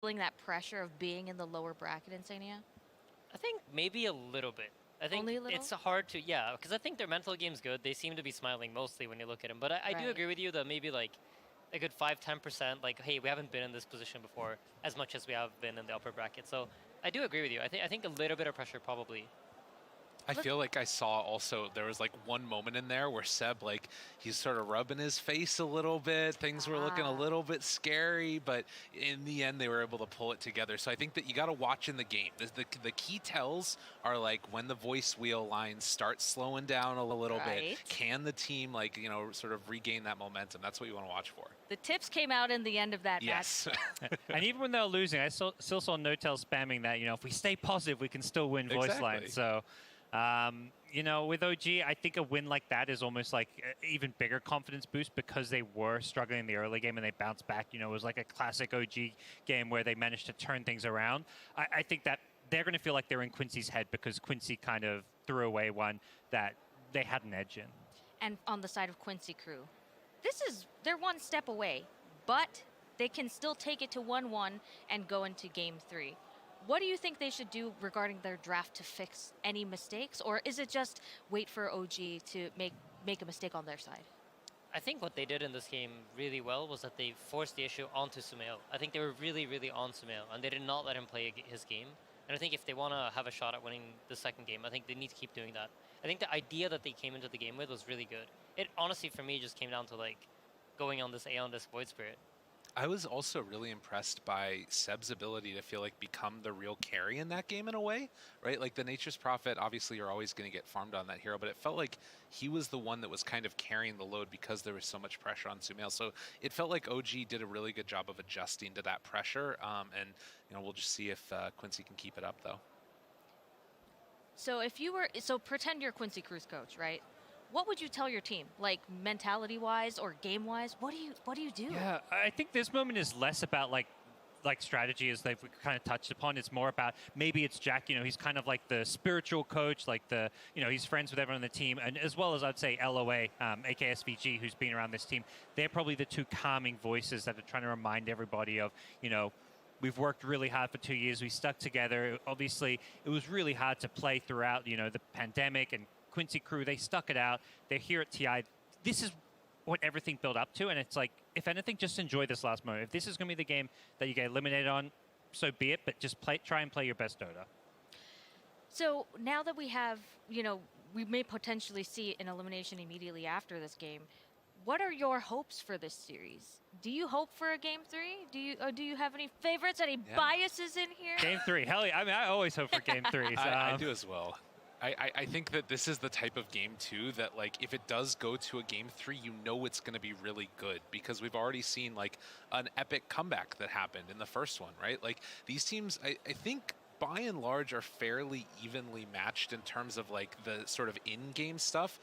feeling that pressure of being in the lower bracket in Sania? I think maybe a little bit. I think Only a little? it's hard to, yeah, because I think their mental game's good. They seem to be smiling mostly when you look at them. But I do Right. agree with you that maybe like a good 5-10%, like, hey, we haven't been in this position before as much as we have been in the upper bracket. So I do agree with you. I think a little bit of pressure probably. I feel like I saw also there was like one moment in there where Seb, like, he's sort of rubbing his face a little bit. Things were looking a little bit scary, but in the end they were able to pull it together. So I think that you got to watch in the game. The key tells are like when the voice wheel lines start slowing down a little bit. Can the team, like, you know, sort of regain that momentum? That's what you want to watch for. The tips came out in the end of that match. And even when they were losing, I still saw No-Tail spamming that, you know, if we stay positive, we can still win voice lines. So you know, with OG, I think a win like that is almost like an even bigger confidence boost because they were struggling in the early game and they bounced back. You know, it was like a classic OG game where they managed to turn things around. I think that they're going to feel like they're in Quincy's head because Quincy kind of threw away one that they had an edge in. And on the side of Quincy crew, they're one step away, but they can still take it to 1-1 and go into game 3. What do you think they should do regarding their draft to fix any mistakes? Or is it just wait for OG to make a mistake on their side? I think what they did in this game really well was that they forced the issue onto Sumail. I think they were really, really on Sumail, and they did not let him play his game. And I think if they want to have a shot at winning the second game, I think they need to keep doing that. I think the idea that they came into the game with was really good. It honestly, for me, just came down to like going on this Aeon Disc Void Spirit. I was also really impressed by Seb's ability to feel like become the real carry in that game in a way, right? Like the Nature's Prophet, obviously you're always going to get farmed on that hero, but it felt like he was the one that was kind of carrying the load because there was so much pressure on Sumail. So it felt like OG did a really good job of adjusting to that pressure, and you know, we'll just see if Quincy can keep it up though. So pretend you're Quincy Crew's coach, right? What would you tell your team, like mentality-wise or game-wise? What do you do? Yeah, I think this moment is less about like strategy, as they've kind of touched upon. It's more about maybe it's Jack. You know, he's kind of like the spiritual coach, like he's friends with everyone on the team, and as well as I'd say LOA, aka SVG, who's been around this team. They're probably the two calming voices that are trying to remind everybody of, you know, we've worked really hard for 2 years. We stuck together. Obviously, it was really hard to play throughout, you know, the pandemic, and Quincy Crew, they stuck it out. They're here at TI. This is what everything built up to, and it's like, if anything, just enjoy this last moment. If this is going to be the game that you get eliminated on, so be it, but just try and play your best Dota. So now that we have, you know, we may potentially see an elimination immediately after this game, what are your hopes for this series? Do you hope for a game 3? Do you have any favorites, any biases in here? Game 3, hell yeah. I mean, I always hope for game 3. So, I do as well. I think that this is the type of game, too, that, like, if it does go to a game 3, you know it's going to be really good because we've already seen, like, an epic comeback that happened in the first one, right? Like, these teams, I think, by and large, are fairly evenly matched in terms of, like, the sort of in-game stuff.